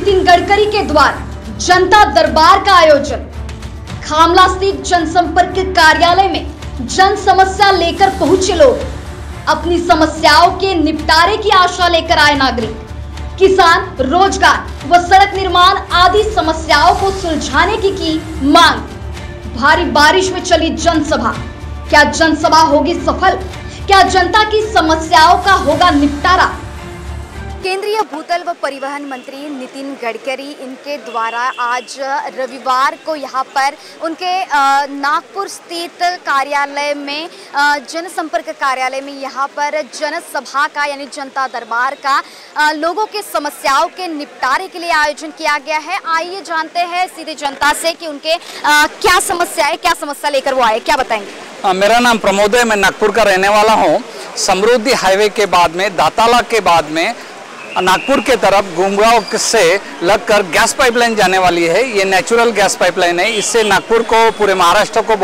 नितिन गडकरी के द्वारा जनता दरबार का आयोजन। खामला स्थित जनसंपर्क कार्यालय में जन समस्या लेकर पहुंचे लोग, अपनी समस्याओं के निपटारे की आशा लेकर आए नागरिक, किसान, रोजगार व सड़क निर्माण आदि समस्याओं को सुलझाने की मांग। भारी बारिश में चली जनसभा, क्या जनसभा होगी सफल? क्या जनता की समस्याओं का होगा निपटारा? केंद्रीय भूतल व परिवहन मंत्री नितिन गडकरी, इनके द्वारा आज रविवार को यहाँ पर उनके नागपुर स्थित कार्यालय में, जनसंपर्क कार्यालय में यहाँ पर जनसभा का यानी जनता दरबार का लोगों के समस्याओं के निपटारे के लिए आयोजन किया गया है। आइए जानते हैं सीधे जनता से कि उनके क्या समस्या है, क्या समस्या लेकर वो आए, क्या बताएंगे? मेरा नाम प्रमोद है, मैं नागपुर का रहने वाला हूँ। समृद्धि हाईवे के बाद में, दाताला के बाद में नागपुर के तरफ गुमगांव से लगकर गैस पाइपलाइन जाने वाली है। ये नेचुरल गैस पाइपलाइन है। इससे नागपुर को, पूरे महाराष्ट्र को,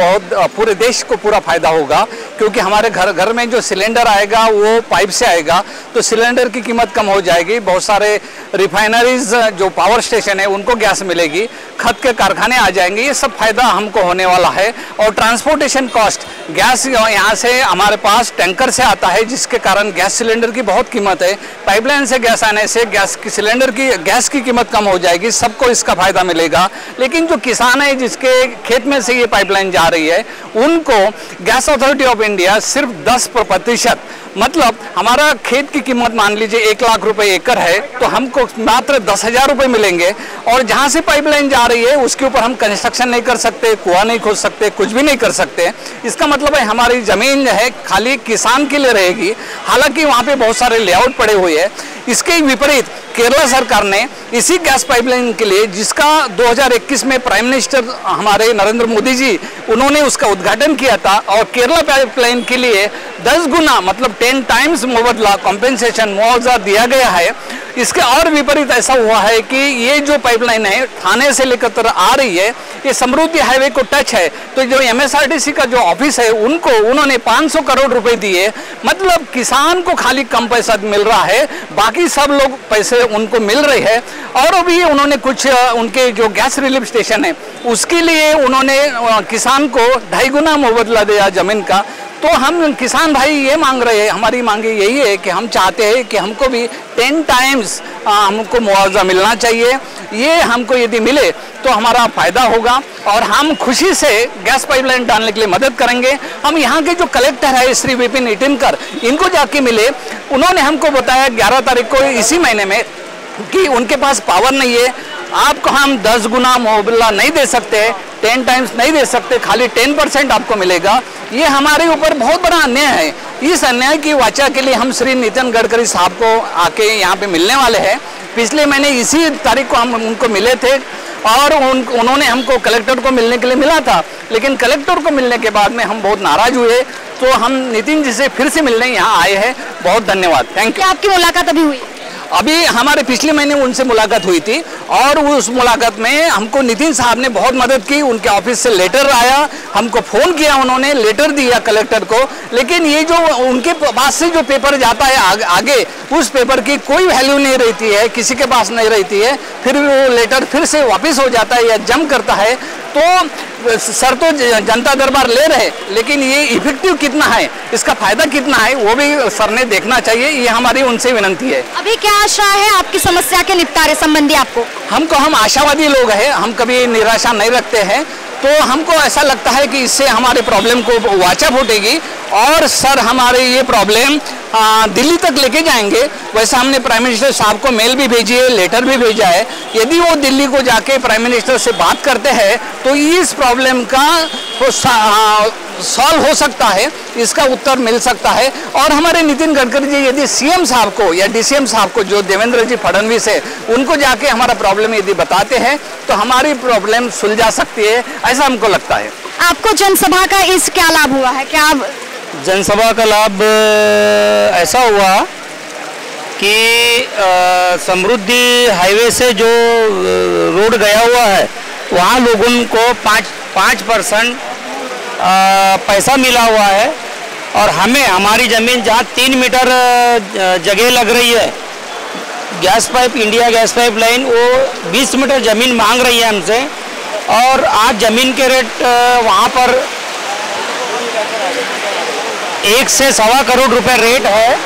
पूरे देश को पूरा फायदा होगा, क्योंकि हमारे घर में जो सिलेंडर आएगा वो पाइप से आएगा, तो सिलेंडर की कीमत कम हो जाएगी। बहुत सारे रिफाइनरीज, जो पावर स्टेशन है, उनको गैस मिलेगी, खत के कारखाने आ जाएंगे। ये सब फायदा हमको होने वाला है। और ट्रांसपोर्टेशन कॉस्ट, गैस यहाँ से हमारे पास टैंकर से आता है, जिसके कारण गैस सिलेंडर की बहुत कीमत है। पाइपलाइन से गैस आने से गैस की सिलेंडर की गैस की कीमत कम हो जाएगी, सबको इसका फायदा मिलेगा। लेकिन जो किसान है, जिसके खेत में से ये पाइपलाइन जा रही है, उनको गैस अथॉरिटी ऑफ इंडिया सिर्फ 10%, मतलब हमारा खेत की कीमत मान लीजिए 1 लाख रुपए एकड़ है, तो हमको मात्र 10,000 रुपए मिलेंगे। और जहां से पाइपलाइन जा रही है उसके ऊपर हम कंस्ट्रक्शन नहीं कर सकते, कुआं नहीं खोद सकते, कुछ भी नहीं कर सकते। इसका मतलब है हमारी जमीन है खाली किसान के लिए रहेगी। हालांकि वहां पे बहुत सारे लेआउट पड़े हुए हैं। इसके विपरीत केरला सरकार ने इसी गैस पाइपलाइन के लिए, जिसका 2021 में प्राइम मिनिस्टर हमारे नरेंद्र मोदी जी, उन्होंने उसका उद्घाटन किया था, और केरला पाइपलाइन के लिए 10 गुना, मतलब 10 टाइम्स मुआवजा, कॉम्पेंसेशन, मुआवजा दिया गया है। इसके और विपरीत ऐसा हुआ है कि ये जो पाइपलाइन है थाने से लेकर आ रही है, ये समृद्धि हाईवे को टच है। तो जो MSRTC का जो ऑफिस है, उनको उन्होंने 500 करोड़ रुपए दिए। मतलब किसान को खाली कम पैसा मिल रहा है, बाकी सब लोग पैसे उनको मिल रहे हैं। और अभी उन्होंने कुछ उनके जो गैस रिलीफ स्टेशन है, उसके लिए उन्होंने किसान को 2.5 गुना मुआवजा दिया जमीन का। तो हम किसान भाई ये मांग रहे हैं, हमारी मांगे यही है कि हम चाहते हैं कि हमको भी 10 टाइम्स हमको मुआवजा मिलना चाहिए। ये हमको यदि मिले तो हमारा फायदा होगा, और हम खुशी से गैस पाइपलाइन डालने के लिए मदद करेंगे। हम यहाँ के जो कलेक्टर है श्री विपिन इटनकर, इनको जाके मिले। उन्होंने हमको बताया 11 तारीख को इसी महीने में कि उनके पास पावर नहीं है, आपको हम 10 गुना मुआवजा नहीं दे सकते, 10 टाइम्स नहीं दे सकते, खाली 10% आपको मिलेगा। ये हमारे ऊपर बहुत बड़ा अन्याय है। इस अन्याय की वाचा के लिए हम श्री नितिन गडकरी साहब को आके यहाँ पे मिलने वाले हैं। पिछले महीने इसी तारीख को हम उनको मिले थे, और उन्होंने हमको कलेक्टर को मिलने के लिए मिला था। लेकिन कलेक्टर को मिलने के बाद में हम बहुत नाराज हुए, तो हम नितिन जी से फिर से मिलने यहाँ आए हैं। बहुत धन्यवाद, थैंक यू। आपकी मुलाकात अभी हुई? अभी हमारे पिछले महीने उनसे मुलाकात हुई थी, और उस मुलाकात में हमको नितिन साहब ने बहुत मदद की। उनके ऑफिस से लेटर आया, हमको फ़ोन किया, उन्होंने लेटर दिया कलेक्टर को। लेकिन ये जो उनके पास से जो पेपर जाता है आगे, उस पेपर की कोई वैल्यू नहीं रहती है, किसी के पास नहीं रहती है। फिर वो लेटर फिर से वापस हो जाता है या जम करता है। तो सर तो जनता दरबार ले रहे, लेकिन ये इफेक्टिव कितना है, इसका फायदा कितना है, वो भी सर ने देखना चाहिए। ये हमारी उनसे विनती है। अभी क्या आशा है आपकी समस्या के निपटारे संबंधी? हम आशावादी लोग हैं, हम कभी निराशा नहीं रखते हैं। तो हमको ऐसा लगता है कि इससे हमारे प्रॉब्लम को वाचा फूटेगी, और सर हमारे ये प्रॉब्लम दिल्ली तक लेके जाएंगे। वैसे हमने प्राइम मिनिस्टर साहब को मेल भी भेजी है, लेटर भी भेजा है। यदि वो दिल्ली को जाके प्राइम मिनिस्टर से बात करते हैं तो इस प्रॉब्लम का सॉल्व हो सकता है, इसका उत्तर मिल सकता है। और हमारे नितिन गडकरी जी यदि CM साहब को या DCM साहब को, जो देवेंद्र जी फडणवीस है, उनको जाके हमारा प्रॉब्लम यदि बताते हैं तो हमारी प्रॉब्लम सुलझा सकती है, ऐसा हमको लगता है। आपको जनसभा का इस क्या लाभ हुआ है? क्या जनसभा का लाभ ऐसा हुआ कि समृद्धि हाईवे से जो रोड गया हुआ है, वहाँ लोगों को 5% पैसा मिला हुआ है। और हमें हमारी ज़मीन जहाँ 3 मीटर जगह लग रही है, gas pipe, India gas pipe line, वो 20 मीटर ज़मीन मांग रही है हमसे। और आज ज़मीन के रेट वहाँ पर 1 से 1.25 करोड़ रुपए रेट है।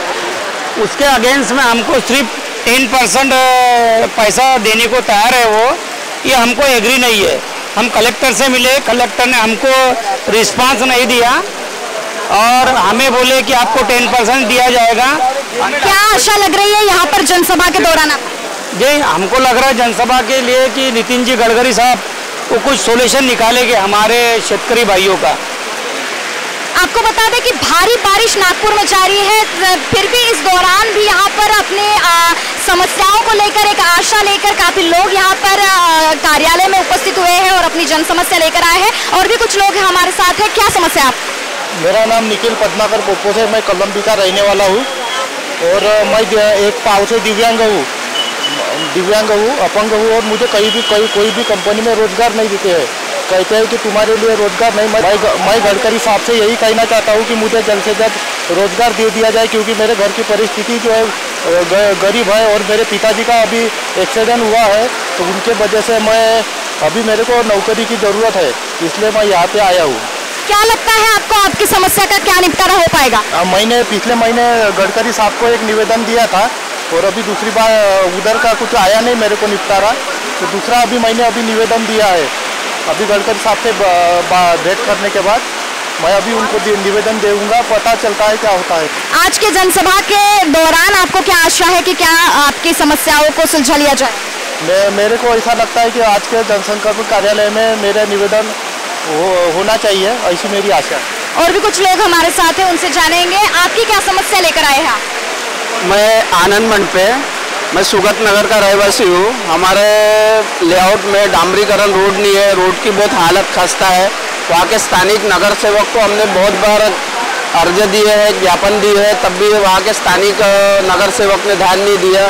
उसके अगेंस्ट में हमको सिर्फ 10% पैसा देने को तैयार है वो। ये हमको एग्री नहीं है। हम कलेक्टर से मिले, कलेक्टर ने हमको रिस्पांस नहीं दिया और हमें बोले कि आपको 10% दिया जाएगा। क्या आशा लग रही है यहाँ पर जनसभा के दौरान आप? जी, हमको लग रहा है जनसभा के लिए कि नितिन जी गडकरी साहब वो कुछ सोल्यूशन निकालेंगे हमारे शेतकरी भाइयों का। आपको बता दें कि भारी बारिश नागपुर में जारी है, फिर भी इस दौरान भी यहाँ पर अपने समस्याओं को लेकर एक आशा लेकर काफी लोग यहाँ पर कार्यालय में उपस्थित हुए हैं और अपनी जन समस्या लेकर आए हैं। और भी कुछ लोग हैं हमारे साथ है। क्या समस्या आप? मेरा नाम निखिल पद्माकर पोपोस है। मैं कलम्बी का रहने वाला हूँ और मैं एक पाँव से दिव्यांग हूँ, अपंग हूँ और मुझे कोई भी कंपनी में रोजगार नहीं देते हैं। कहते हैं कि तुम्हारे लिए रोजगार नहीं। मैं गडकरी साहब से यही कहना चाहता हूँ कि मुझे जल्द से जल्द रोजगार दे दिया जाए, क्योंकि मेरे घर की परिस्थिति जो है गरीब है और मेरे पिताजी का अभी एक्सीडेंट हुआ है, तो उनके वजह से अभी मेरे को नौकरी की ज़रूरत है, इसलिए मैं यहाँ पे आया हूँ। क्या लगता है आपको, आपकी समस्या का क्या निपटारा हो पाएगा? मैंने पिछले महीने गडकरी साहब को एक निवेदन दिया था और अभी दूसरी बार उधर का कुछ आया नहीं मेरे को निपटारा, तो दूसरा अभी मैंने निवेदन दिया है। अभी गडकरी साहब से भेंट करने के बाद मैं अभी उनको निवेदन दूंगा, पता चलता है क्या होता है। आज के जनसभा के दौरान आपको क्या आशा है कि क्या आपकी समस्याओं को सुलझा लिया जाए? मेरे को ऐसा लगता है कि आज के जनसंपर्क कार्यालय में मेरा निवेदन होना चाहिए, ऐसी मेरी आशा। और भी कुछ लोग हमारे साथ हैं, उनसे जानेंगे आपकी क्या समस्या लेकर आए हैं। मैं आनंद मंड पे, मैं सुगत नगर का रहवासी हूँ। हमारे लेआउट में डामरीकरण रोड नहीं है, रोड की बहुत हालत खस्ता है। वहाँ के स्थानिक नगर सेवक को हमने बहुत बार अर्ज दिए है, ज्ञापन दिए है, तब भी वहाँ के स्थानिक नगर सेवक ने ध्यान नहीं दिया।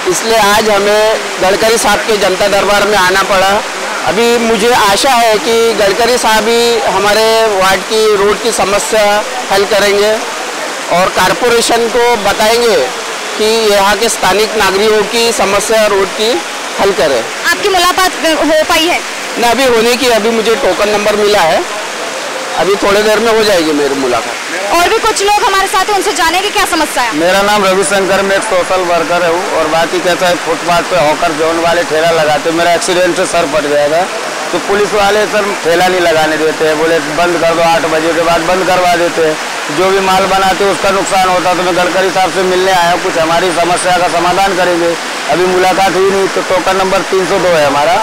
इसलिए आज हमें गडकरी साहब के जनता दरबार में आना पड़ा। अभी मुझे आशा है कि गडकरी साहब ही हमारे वार्ड की रोड की समस्या हल करेंगे और कारपोरेशन को बताएंगे कि यहाँ के स्थानिक नागरिकों की समस्या रोड की हल करें। आपकी मुलाकात हो पाई है? ना, अभी होने की, अभी मुझे टोकन नंबर मिला है, अभी थोड़ी देर में हो जाएगी मेरी मुलाकात। और भी कुछ लोग हमारे साथ हैं, उनसे जानेंगे क्या समस्या है। मेरा नाम रविशंकर, मैं एक सोशल वर्कर हूँ और बात ही कैसा है, फुटपाथ पे हॉकर जोन वाले ठेला लगाते, मेरा एक्सीडेंट से सर फट गया था, तो पुलिस वाले सर ठेला नहीं लगाने देते हैं, बोले बंद कर दो, 8 बजे के बाद बंद करवा देते हैं। जो भी माल बनाते हैं उसका नुकसान होता, तो मैं गडकरी साहब से मिलने आया, कुछ हमारी समस्या का समाधान करेंगे। अभी मुलाकात हुई नहीं, तो टोकन नंबर 302 है हमारा,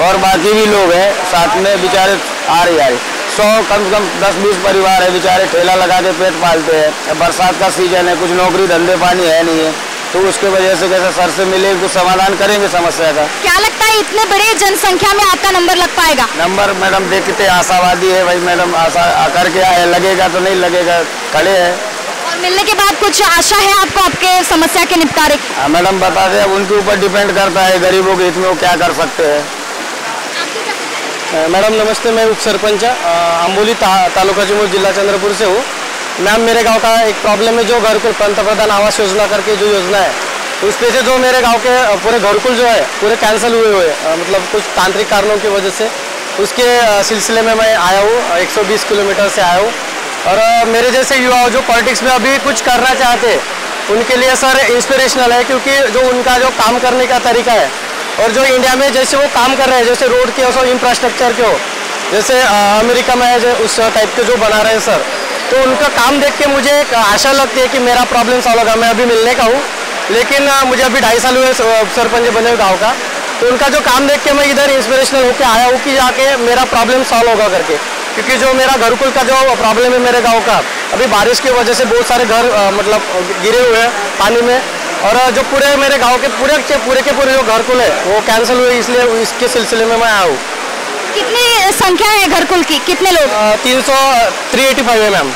और बाकी भी लोग हैं साथ में, बेचारे आ रहे 100 कम से कम 10-20 परिवार है, बेचारे ठेला लगा के पेट पालते हैं। बरसात का सीजन है, कुछ नौकरी धंधे पानी है नहीं है, तो उसके वजह से कैसे सर से मिले, कुछ समाधान करेंगे समस्या का। क्या लगता है इतने बड़े जनसंख्या में आपका नंबर लग पाएगा? नंबर मैडम देखते आशावादी है भाई मैडम, आशा आकर के आए, लगेगा तो नहीं लगेगा, खड़े हैं। और मिलने के बाद कुछ आशा है आपको आपके समस्या के निपटारे की? मैडम बता दें, अब उनके ऊपर डिपेंड करता है, गरीबों के हित में वो क्या कर सकते हैं। मैडम नमस्ते, मैं उप सरपंच अंबोली तालुका चिमूर जिला चंद्रपुर से हूँ। मैम, मेरे गांव का एक प्रॉब्लम है, जो घरकुल पंतप्रधान आवास योजना करके जो योजना है, उसमें से जो मेरे गांव के पूरे घरकुल जो है पूरे कैंसिल हुए मतलब कुछ तांत्रिक कारणों की वजह से, उसके सिलसिले में मैं आया हूँ, 120 किलोमीटर से आया हूँ। और मेरे जैसे युवा जो पॉलिटिक्स में अभी कुछ करना चाहते हैं, उनके लिए सर इंस्पिरेशनल है, क्योंकि जो उनका जो काम करने का तरीका है और जो इंडिया में जैसे वो काम कर रहे हैं, जैसे रोड के हो, इंफ्रास्ट्रक्चर के हो, जैसे अमेरिका में जो उस टाइप के जो बना रहे हैं सर, तो उनका काम देख के मुझे एक आशा लगती है कि मेरा प्रॉब्लम सॉल्व होगा। मैं अभी मिलने का हूँ, लेकिन मुझे अभी 2.5 साल हुए सरपंच बने हुए गाँव का, तो उनका जो काम देख के मैं इधर इंस्पिरेशनल होकर आया हूँ कि जाके मेरा प्रॉब्लम सॉल्व होगा करके। क्योंकि जो मेरा घरकुल का जो प्रॉब्लम है मेरे गाँव का, अभी बारिश की वजह से बहुत सारे घर मतलब गिरे हुए हैं पानी में, और जो पूरे मेरे गांव के पूरे के पूरे जो घरकुल है वो कैंसिल हुए, इसलिए इसके सिलसिले में मैं आया हूँ। कितनी संख्या है घरकुल की, कितने लोग? 385 है मैम,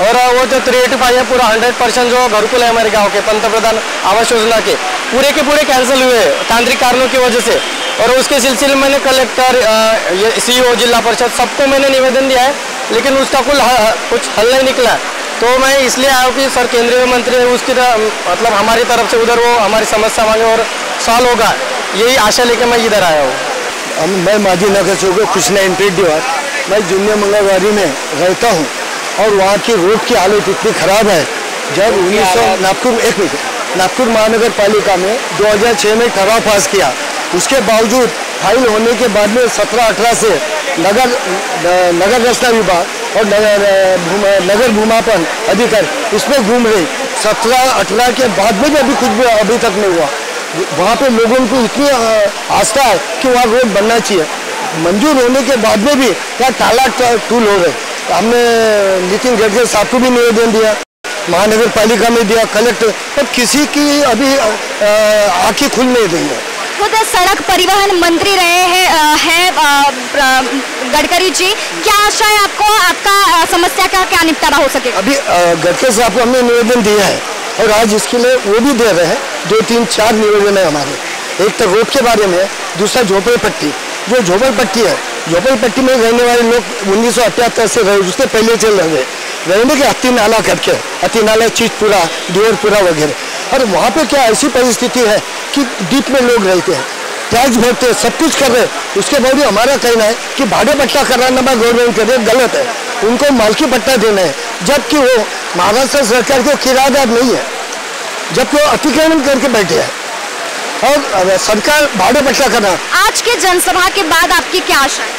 और वो जो 385 है पूरा 100% जो घरकुल है हमारे गांव के पंतप्रधान आवास योजना के पूरे कैंसिल हुए तांत्रिक कारणों की वजह से। और उसके सिलसिले में मैंने कलेक्टर, CEO, जिला परिषद सबको मैंने निवेदन दिया है, लेकिन उसका कुछ हल नहीं निकला। तो मैं इसलिए आया हूँ कि सर केंद्रीय मंत्री है उसकी मतलब हमारी तरफ से उधर वो हमारी समस्या मांगे और सॉल्व होगा, यही आशा लेकर मैं इधर आया हूँ। मैं माजी नगर चौक कृष्णा इंटीरियर, मैं जूनियर मंगलवारी में रहता हूँ और वहाँ की रोड की हालत इतनी ख़राब है। जब 1900 नागपुर महानगर पालिका में 2006 में ठराव पास किया, उसके बावजूद फाइल होने के बाद में 17-18 से नगर रचना विभाग और नगर भूमापन अधिकारी इसमें घूम रही। 17-18 के बाद में भी अभी तक नहीं हुआ। वहाँ पे लोगों को इतनी आस्था है कि वहाँ रोड बनना चाहिए। मंजूर होने के बाद में भी यहाँ टाला टूल हो गए। हमने नितिन गडकरी साहब को भी निवेदन दिया, महानगर पालिका में दिया, कलेक्टर, पर किसी की अभी आंखें खुल नहीं रही है। खुद सड़क परिवहन मंत्री रहे हैं गडकरी जी, क्या आशा है आपको, आपका समस्या का क्या निपटारा हो सके? अभी गडकरी साहब को हमने निवेदन दिया है और आज इसके लिए वो भी दे रहे हैं। 2-3-4 निवेदन है हमारे। एक तो रोड के बारे में, दूसरा झोपड़पट्टी। जो झोपड़पट्टी है, झोपड़पट्टी में रहने वाले लोग 1978 से रहे, उससे पहले चल रहे रहने के हत्ती नाला करके, हत्ती नाला, चीजपुरा, दियोरपुरा वगैरह। और वहाँ पे क्या ऐसी परिस्थिति है कि डीप में लोग रहते हैं, टैक्स भरते, सब कुछ कर रहे। उसके बाद भी हमारा कहना है कि भाड़े पट्टा कराना गवर्नमेंट करे, गलत है। उनको मालकी पट्टा देना है, जबकि वो महाराष्ट्र सरकार को किराएदार नहीं है, जबकि वो अतिक्रमण करके बैठे हैं और सरकार भाड़े पट्टा करना। आज के जनसभा के बाद आपकी क्या आशा है?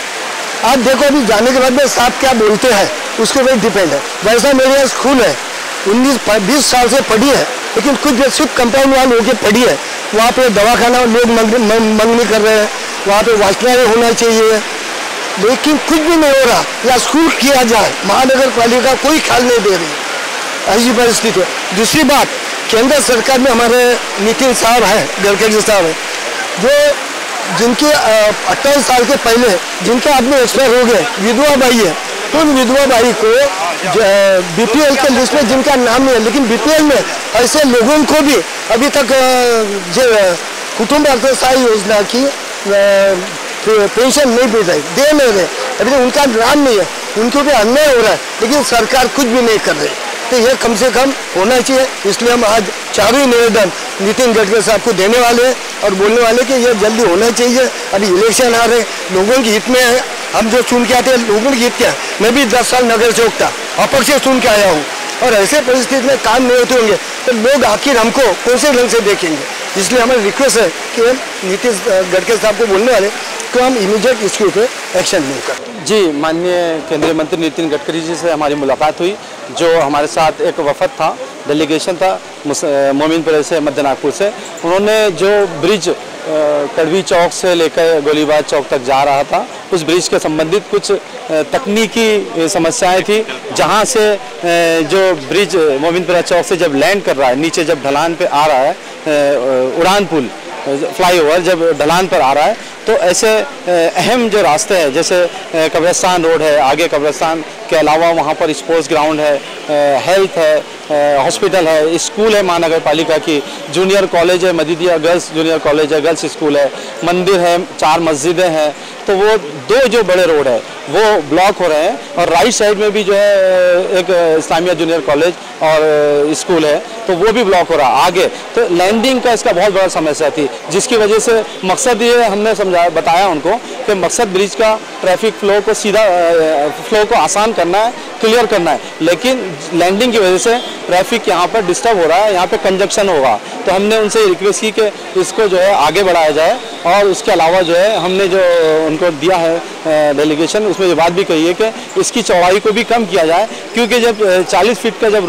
आज देखो, अभी जाने के बाद में साहब क्या बोलते हैं उसके ऊपर डिपेंड है। वैसा मेरे यहाँ स्कूल है, 19-20 साल से पढ़ी है, लेकिन कुछ सिर्फ कंपाउंड वाल होकर पढ़ी है। वहाँ पे दवाखाना लोग मंगनी कर रहे हैं, वहाँ पे वाचनालय होना चाहिए, लेकिन कुछ भी नहीं हो रहा। या स्कूल किया जाए, महानगर पालिका कोई ख्याल नहीं दे रही, ऐसी परिस्थिति है। दूसरी बात, केंद्र सरकार में हमारे नितिन साहब हैं, गडकरी साहब हैं, जो जिनके 28 साल के पहले जिनके आदमी एक्सपायर हो गए, विधवा बाई है, तो उन विधवा बाई को बीपीएल के लिस्ट में जिनका नाम नहीं है, लेकिन बीपीएल में ऐसे लोगों को भी अभी तक जो कुटुंब अर्थसहायता योजना की पेंशन नहीं दे रही, दे नहीं रहे, अभी तक उनका नाम नहीं है, उनको भी अन्याय हो रहा है, लेकिन सरकार कुछ भी नहीं कर रही। तो ये कम से कम होना चाहिए। इसलिए हम आज चारों निवेदन नितिन गडकरी साहब को देने वाले हैं और बोलने वाले कि ये जल्दी होना चाहिए। अभी इलेक्शन आ रहे, लोगों के हित में है। हम जो चुन के आते हैं लोगों के हित क्या है। मैं भी 10 साल नगर चौक था, अपक्ष से चुन के आया हूँ, और ऐसे परिस्थिति में काम नहीं होते होंगे तो लोग आखिर हमको कौन से ढंग से देखेंगे। इसलिए हमारी रिक्वेस्ट है कि नितिन गडकरी साहब को बोलने वाले तो हम इमीडिएट इसके ऊपर एक्शन नहीं करें। जी, माननीय केंद्रीय मंत्री नितिन गडकरी जी से हमारी मुलाकात हुई, जो हमारे साथ एक वफद था, डेलीगेशन था मोमिनपुर से, मध्य नागपुर से। उन्होंने जो ब्रिज कड़वी चौक से लेकर गोलीबार चौक तक जा रहा था, उस ब्रिज के संबंधित कुछ तकनीकी समस्याएं थी, जहां से जो ब्रिज मोमिनपुरा चौक से जब लैंड कर रहा है, नीचे जब ढलान पे आ रहा है, उड़ान पुल फ्लाईओवर जब ढलान पर आ रहा है, तो ऐसे अहम जो रास्ते हैं, जैसे कब्रिस्तान रोड है, आगे कब्रिस्तान के अलावा वहाँ पर स्पोर्ट्स ग्राउंड है, हेल्थ है, हॉस्पिटल है, स्कूल है महानगर पालिका की, जूनियर कॉलेज है, मदीदिया गर्ल्स जूनियर कॉलेज है, गर्ल्स स्कूल है, मंदिर है, 4 मस्जिदें हैं। तो वो 2 जो बड़े रोड है वो ब्लॉक हो रहे हैं, और राइट साइड में भी जो है एक इस्लामिया जूनियर कॉलेज और स्कूल है, तो वो भी ब्लॉक हो रहा है आगे। तो लैंडिंग का इसका बहुत बड़ा समस्या थी, जिसकी वजह से मकसद ये हमने बताया उनको कि मकसद ब्रिज का ट्रैफिक फ्लो को फ्लो को आसान करना है, क्लियर करना है, लेकिन लैंडिंग की वजह से ट्रैफिक यहाँ पर डिस्टर्ब हो रहा है, यहाँ पे कंजक्शन होगा। तो हमने उनसे रिक्वेस्ट की कि इसको जो है आगे बढ़ाया जाए, और उसके अलावा जो है हमने जो उनको दिया है डेलीगेशन, उसमें ये बात भी कही है कि इसकी चौड़ाई को भी कम किया जाए, क्योंकि जब 40 फीट का जब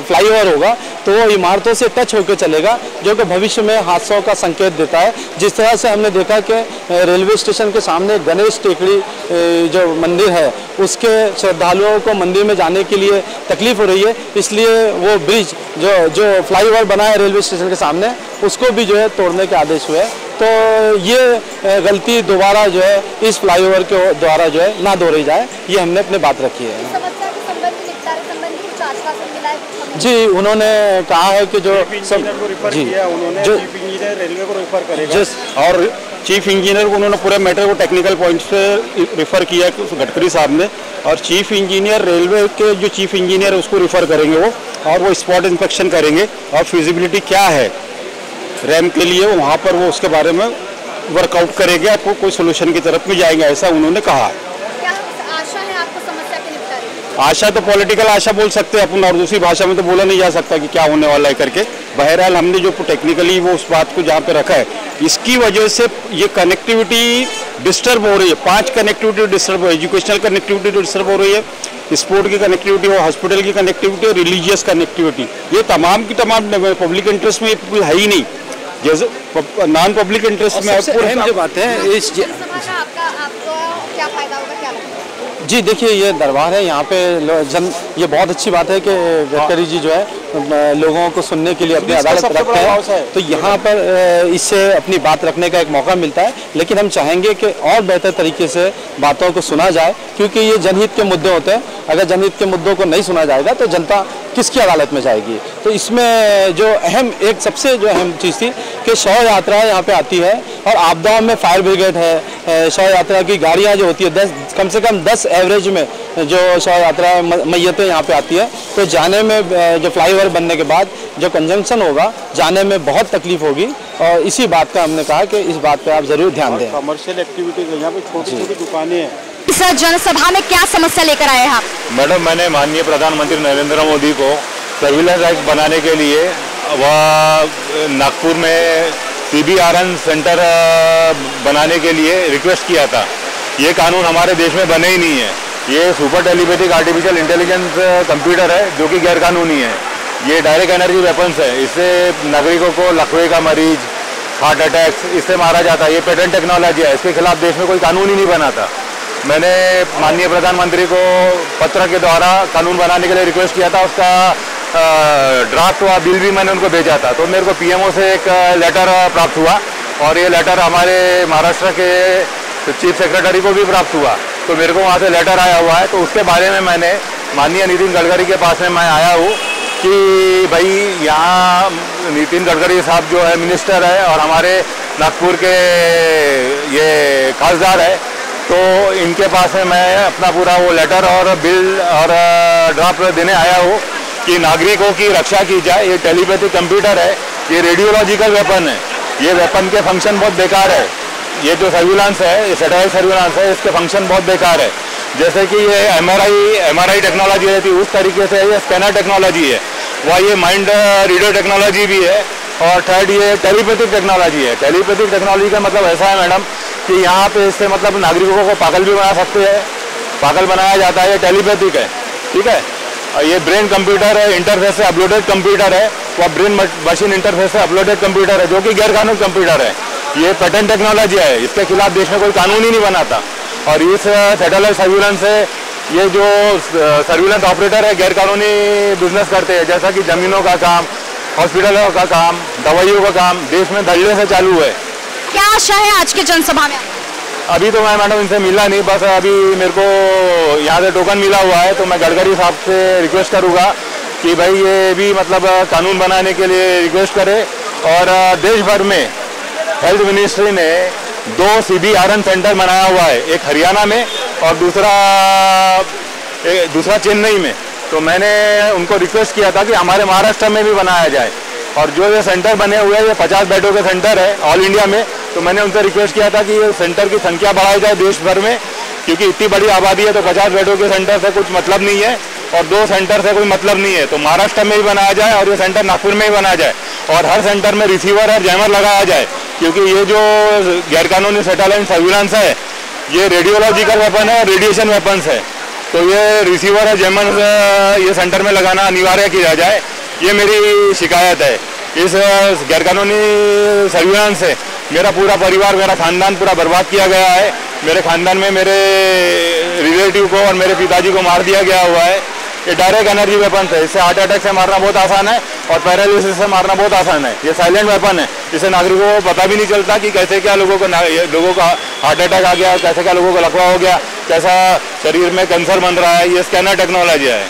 फ्लाईओवर होगा तो वो इमारतों से टच होकर चलेगा, जो कि भविष्य में हादसों का संकेत देता है। जिस तरह से हमने देखा कि रेलवे स्टेशन के सामने गणेश टेकड़ी जो मंदिर है, उसके श्रद्धालुओं को मंदिर में जाने के लिए तकलीफ हो रही है, इसलिए वो ब्रिज जो फ्लाईओवर बना है रेलवे स्टेशन के सामने, उसको भी जो है तोड़ने के आदेश हुए। तो ये गलती दोबारा जो है इस फ्लाईओवर के द्वारा जो है ना दोहराई जाए, ये हमने अपनी बात रखी है। जी, उन्होंने कहा है कि जो सब जी जो रेलवे को रेफर करेगा, और चीफ इंजीनियर को उन्होंने पूरे मैटर को टेक्निकल पॉइंट से रिफ़र किया गडकरी साहब ने, और चीफ इंजीनियर रेलवे के जो चीफ इंजीनियर है उसको रिफ़र करेंगे वो, और वो स्पॉट इंस्पेक्शन करेंगे और फिजिबिलिटी क्या है रैम के लिए वहाँ पर वो उसके बारे में वर्कआउट करेंगे, आपको कोई सोल्यूशन की तरफ में जाएंगे, ऐसा उन्होंने कहा। क्या आशा है आपको समस्या के निपटारे की? आशा तो पॉलिटिकल आशा बोल सकते हैं अपन, और दूसरी भाषा में तो बोला नहीं जा सकता कि क्या होने वाला है करके। बहरहाल हमने जो टेक्निकली वो उस बात को जहाँ पे रखा है, इसकी वजह से ये कनेक्टिविटी डिस्टर्ब हो रही है। 5 कनेक्टिविटी डिस्टर्ब हो रही है, एजुकेशनल कनेक्टिविटी डिस्टर्ब हो रही है, स्पोर्ट की कनेक्टिविटी हो, हॉस्पिटल की कनेक्टिविटी और रिलीजियस कनेक्टिविटी, ये तमाम की तमाम पब्लिक इंटरेस्ट में है ही नहीं, जैसे नॉन पब्लिक इंटरेस्ट में अहम जो बात है इस आपको क्या फायदा होगा, क्या लगता है? जी देखिए, ये दरबार है यहाँ पे ये बहुत अच्छी बात है कि गडकरी जी जो है लोगों को सुनने के लिए अपनी अदालत रखते हैं, तो यहाँ पर इससे अपनी बात रखने का एक मौका मिलता है। लेकिन हम चाहेंगे कि और बेहतर तरीके से बातों को सुना जाए, क्योंकि ये जनहित के मुद्दे होते हैं। अगर जनहित के मुद्दों को नहीं सुना जाएगा तो जनता किसकी अदालत में जाएगी। तो इसमें जो एक सबसे जो अहम चीज़ थी कि शव यात्रा यहाँ पे आती है, और आपदाओं में फायर ब्रिगेड है, शव यात्रा की गाड़ियाँ जो होती है कम से कम 10 एवरेज में जो शव यात्रा मैयतें यहाँ पे आती है, तो जाने में जो फ्लाईओवर बनने के बाद जो कंजंक्शन होगा, जाने में बहुत तकलीफ होगी। और इसी बात का हमने कहा कि इस बात पे आप जरूर ध्यान दें। कमर्शियल एक्टिविटी यहाँ पे छोटी छोटी दुकानें हैं। इस जनसभा में क्या समस्या लेकर आए हैं आप? मैडम, मैंने माननीय प्रधानमंत्री नरेंद्र मोदी को सर्विलेंस एक्ट बनाने के लिए वह नागपुर में CBRN सेंटर बनाने के लिए रिक्वेस्ट किया था। ये कानून हमारे देश में बने ही नहीं है। ये super telepathic artificial intelligence computer है जो कि गैर कानूनी है। ये डायरेक्ट एनर्जी वेपन्स है। इससे नागरिकों को लकवे का मरीज, हार्ट अटैक्स, इससे मारा जाता है। ये पेटेंट टेक्नोलॉजी है, इसके खिलाफ देश में कोई कानून ही नहीं बना था। मैंने माननीय प्रधानमंत्री को पत्र के द्वारा कानून बनाने के लिए रिक्वेस्ट किया था। उसका ड्राफ्ट हुआ बिल भी मैंने उनको भेजा था। तो मेरे को PMO से एक लेटर प्राप्त हुआ, और ये लेटर हमारे महाराष्ट्र के चीफ सेक्रेटरी को भी प्राप्त हुआ। तो मेरे को वहाँ से लेटर आया हुआ है। तो उसके बारे में मैंने माननीय नितिन गडकरी के पास में मैं आया हूँ कि भाई यहाँ नितिन गडकरी साहब जो है मिनिस्टर है और हमारे नागपुर के ये खासदार है, तो इनके पास में मैं अपना पूरा वो लेटर और बिल और ड्राफ्ट देने आया हूँ कि नागरिकों की रक्षा की जाए। ये टेलीपैथिक कंप्यूटर है, ये रेडियोलॉजिकल वेपन है। ये वेपन के फंक्शन बहुत बेकार है। ये जो सर्विलांस है, ये सैटेलाइट सर्विलांस है, इसके फंक्शन बहुत बेकार है। जैसे कि ये MRI टेक्नोलॉजी रहती है, उस तरीके से ये स्कैनर टेक्नोलॉजी है। वह ये माइंड रीडर टेक्नोलॉजी भी है। और थर्ड ये टेलीपैथिक टेक्नोलॉजी है। टेलीपैथिक टेक्नोलॉजी का मतलब ऐसा है मैडम कि यहाँ पे इससे मतलब नागरिकों को पागल भी बना सकते हैं, पागल बनाया जाता है। ये टेलीपैथिक है, ठीक है। ये ब्रेन कंप्यूटर है, इंटरफेस से अपलोडेड कंप्यूटर है। वह ब्रेन मशीन इंटरफेस से अपलोडेड कंप्यूटर है जो कि गैर कानूनी कंप्यूटर है। ये पेटेंट टेक्नोलॉजी है, इसके खिलाफ देश में कोई कानून ही नहीं बना था। और इस सैटेलाइट सर्विलेंस से ये जो सर्विलेंस ऑपरेटर है गैर कानूनी बिजनेस करते हैं, जैसा कि जमीनों का काम, हॉस्पिटलों का काम, दवाइयों का काम देश में धड़ल्ले से चालू है। क्या आशा है आज के जनसभा में? अभी तो मैं मैडम इनसे मिला नहीं, बस अभी मेरे को यहाँ से टोकन मिला हुआ है। तो मैं गडकरी साहब से रिक्वेस्ट करूँगा कि भाई ये भी मतलब कानून बनाने के लिए रिक्वेस्ट करे। और देश भर में हेल्थ मिनिस्ट्री ने 2 CBRN सेंटर बनाया हुआ है, एक हरियाणा में और दूसरा चेन्नई में। तो मैंने उनको रिक्वेस्ट किया था कि हमारे महाराष्ट्र में भी बनाया जाए। और जो ये सेंटर बने हुए हैं ये 50 बेडों के सेंटर है ऑल इंडिया में। तो मैंने उनसे रिक्वेस्ट किया था कि ये सेंटर की संख्या बढ़ाई जाए देश भर में, क्योंकि इतनी बड़ी आबादी है तो 50 बेडों के सेंटर से कुछ मतलब नहीं है और 2 सेंटर से कोई मतलब नहीं है। तो महाराष्ट्र में भी बनाया जाए और ये सेंटर नागपुर में ही बनाया जाए, और हर सेंटर में रिसीवर और जैमर लगाया जाए, क्योंकि ये जो गैरकानूनी सैटेलाइट सर्विलांस है ये रेडियोलॉजिकल वेपन है, रेडिएशन वेपन्स है। तो ये रिसीवर और जैमर ये सेंटर में लगाना अनिवार्य किया जाए, ये मेरी शिकायत है। इस गैरकानूनी सर्विलांस से मेरा पूरा परिवार, मेरा खानदान पूरा बर्बाद किया गया है। मेरे खानदान में मेरे रिलेटिव को और मेरे पिताजी को मार दिया गया हुआ है। ये डायरेक्ट एनर्जी वेपन है, इससे हार्ट अटैक से मारना बहुत आसान है और पैरालिसिस से मारना बहुत आसान है। ये साइलेंट वेपन है, इससे नागरिकों को पता भी नहीं चलता कि कैसे क्या लोगों का हार्ट अटैक आ गया, कैसे क्या लोगों को लकवा हो गया, कैसा शरीर में कैंसर बन रहा है। ये स्कैनर टेक्नोलॉजी है।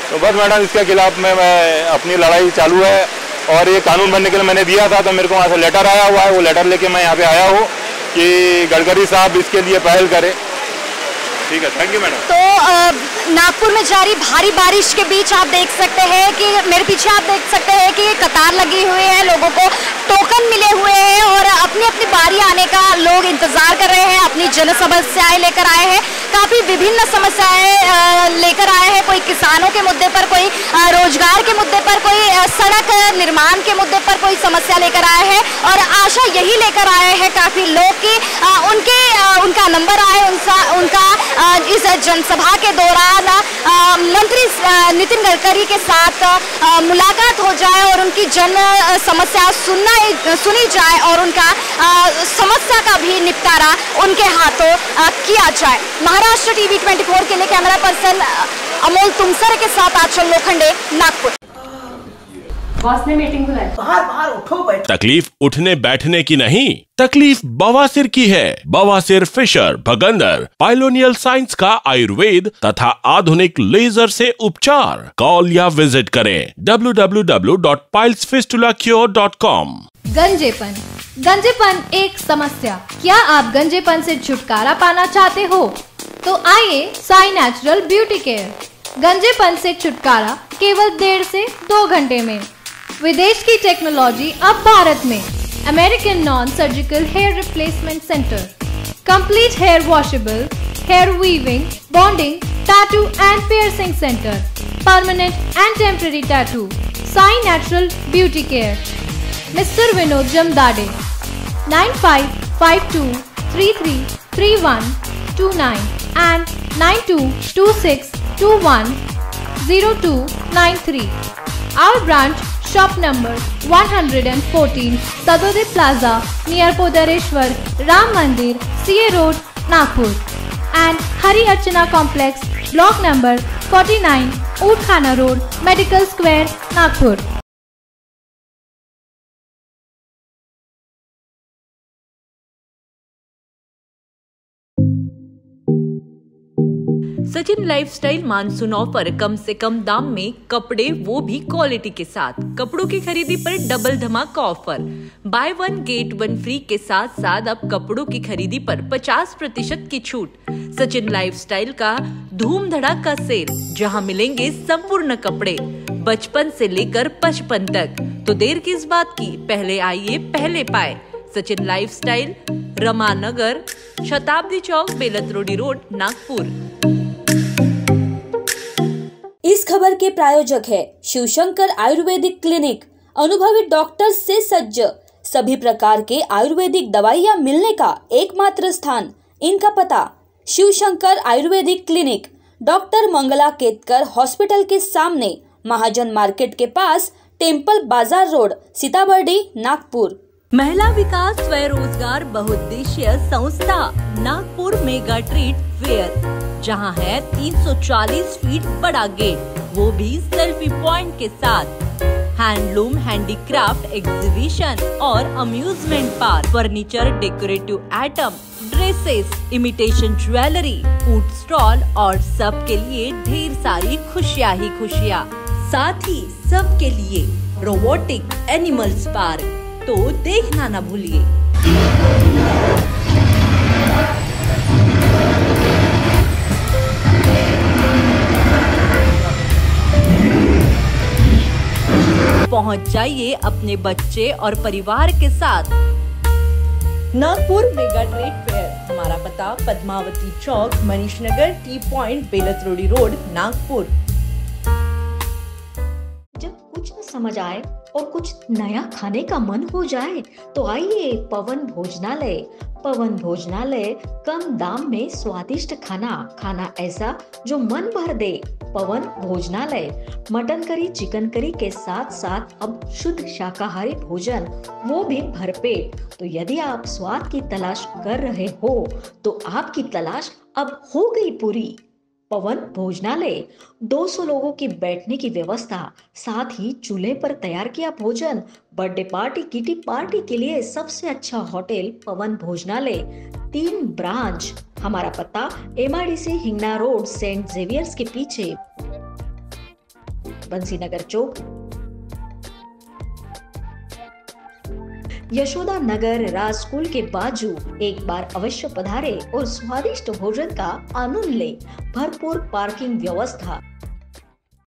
तो बस मैडम इसके खिलाफ में अपनी लड़ाई चालू है। और ये कानून बनने के लिए मैंने दिया था, तो मेरे को वहाँ से लेटर आया हुआ है, वो लेटर लेके मैं यहाँ पे आया हूँ कि गडकरी साहब इसके लिए पहल करें। ठीक है, थैंक यू मैडम। तो नागपुर में जारी भारी बारिश के बीच आप देख सकते हैं कि मेरे पीछे आप देख सकते हैं कि कतार लगी हुई है, लोगों को टोकन मिले हुए हैं और अपनी अपनी बारी आने का लोग इंतजार कर रहे हैं। अपनी जन समस्याएं लेकर आए हैं, काफी विभिन्न समस्याएं लेकर आए हैं। कोई किसानों के मुद्दे पर, कोई रोजगार के मुद्दे पर, कोई सड़क निर्माण के मुद्दे पर कोई समस्या लेकर आए हैं और आशा यही लेकर आए हैं काफी लोग कि उनका नंबर आए, उनका इस जनसभा के दौरान मंत्री नितिन गडकरी के साथ मुलाकात हो जाए और उनकी जन समस्या सुनी जाए और उनका समस्या का भी निपटारा उनके हाथों किया जाए। महाराष्ट्र टीवी 24 के लिए कैमरा पर्सन अमोल तुमसर के साथ आंचल लोखंडे, नागपुर। बॉस ने मीटिंग बुलाई। बाहर उठो बैठो। तकलीफ उठने बैठने की नहीं, तकलीफ बवासीर की है। बवासीर फिशर भगंदर पाइलोनियल साइंस का आयुर्वेद तथा आधुनिक लेजर से उपचार। कॉल या विजिट करें www.pilesfistulacure.com। गंजेपन एक समस्या। क्या आप गंजेपन से छुटकारा पाना चाहते हो? तो आइए साई नेचुरल ब्यूटी केयर। गंजेपन से छुटकारा केवल 1.5 से 2 घंटे में। विदेश की टेक्नोलॉजी अब भारत में। American non surgical hair replacement centre, complete hair washable, hair weaving, bonding, tattoo and piercing centre, permanent and temporary tattoo. Sai natural beauty care, mister Vinod Jamdade, 9552333129 and 9226210293. Our branch, shop number 114, Sadode Plaza, near Podareshwar Ram Mandir, CA Road, Nagpur, and Hari Archana Complex, block number 49, Oudkhana Road, Medical Square, Nagpur. Sachin lifestyle monsoon offer, कम से कम दाम में कपड़े, वो भी quality के साथ। कपड़ों की खरीदी पर डबल धमाका ऑफर, बाय 1 गेट 1 फ्री के साथ साथ अब कपड़ों की खरीदी पर 50% की छूट। सचिन लाइफस्टाइल का धूम धड़ाका सेल, जहां मिलेंगे संपूर्ण कपड़े बचपन से लेकर 55 तक। तो देर किस बात की, पहले आइए पहले पाए। सचिन लाइफस्टाइल, रमानगर, शताब्दी चौक, बेलतरोडी रोड, नागपुर। इस खबर के प्रायोजक है शिवशंकर आयुर्वेदिक क्लिनिक, अनुभवी डॉक्टर्स से सज्ज, सभी प्रकार के आयुर्वेदिक दवाइयाँ मिलने का एकमात्र स्थान। इनका पता, Shivshankar Ayurvedic clinic, doctor Mangala Ketkar hospital के सामने, महाजन मार्केट के पास, टेम्पल बाजार रोड, सीताबर्डी, नागपुर। महिला विकास स्वरोजगार बहुउद्देशीय संस्था नागपुर मेगा ट्रीट फेयर, जहां है 340 फीट बड़ा गेट, वो भी सेल्फी पॉइंट के साथ। हैंडलूम, हैंडीक्राफ्ट एग्जीबिशन और amusement park, furniture, decorative item, dresses, imitation jewellery, food stall और सबके लिए ढेर सारी खुशियां ही खुशियां। साथ ही सबके लिए रोबोटिक एनिमल्स पार्क, तो देखना ना भूलिए। पहुंच जाइए अपने बच्चे और परिवार के साथ। नागपुर मेगा ट्रेड फेयर, हमारा पता Padmavati Chowk, Manish Nagar, T point, Beltarodi road, Nagpur. जब कुछ न समझ आए और कुछ नया खाने का मन हो जाए तो आइए पवन भोजनालय। पवन भोजनालय, कम दाम में स्वादिष्ट खाना ऐसा जो मन भर दे। पवन भोजनालय, मटन करी, चिकन करी के साथ साथ अब शुद्ध शाकाहारी भोजन, वो भी भरपेट। तो यदि आप स्वाद की तलाश कर रहे हो तो आपकी तलाश अब हो गई पूरी। पवन भोजनालय, 200 लोगों की बैठने की व्यवस्था, साथ ही चूल्हे पर तैयार किया भोजन। बर्थडे पार्टी, किटी पार्टी के लिए सबसे अच्छा होटल पवन भोजनालय। 3 ब्रांच, हमारा पता MIDC Hingna road, saint Xavier's के पीछे, बंसीनगर चौक, यशोदा नगर राज स्कूल के बाजू एक बार अवश्य पधारे और स्वादिष्ट भोजन का आनंद ले। भरपूर पार्किंग व्यवस्था,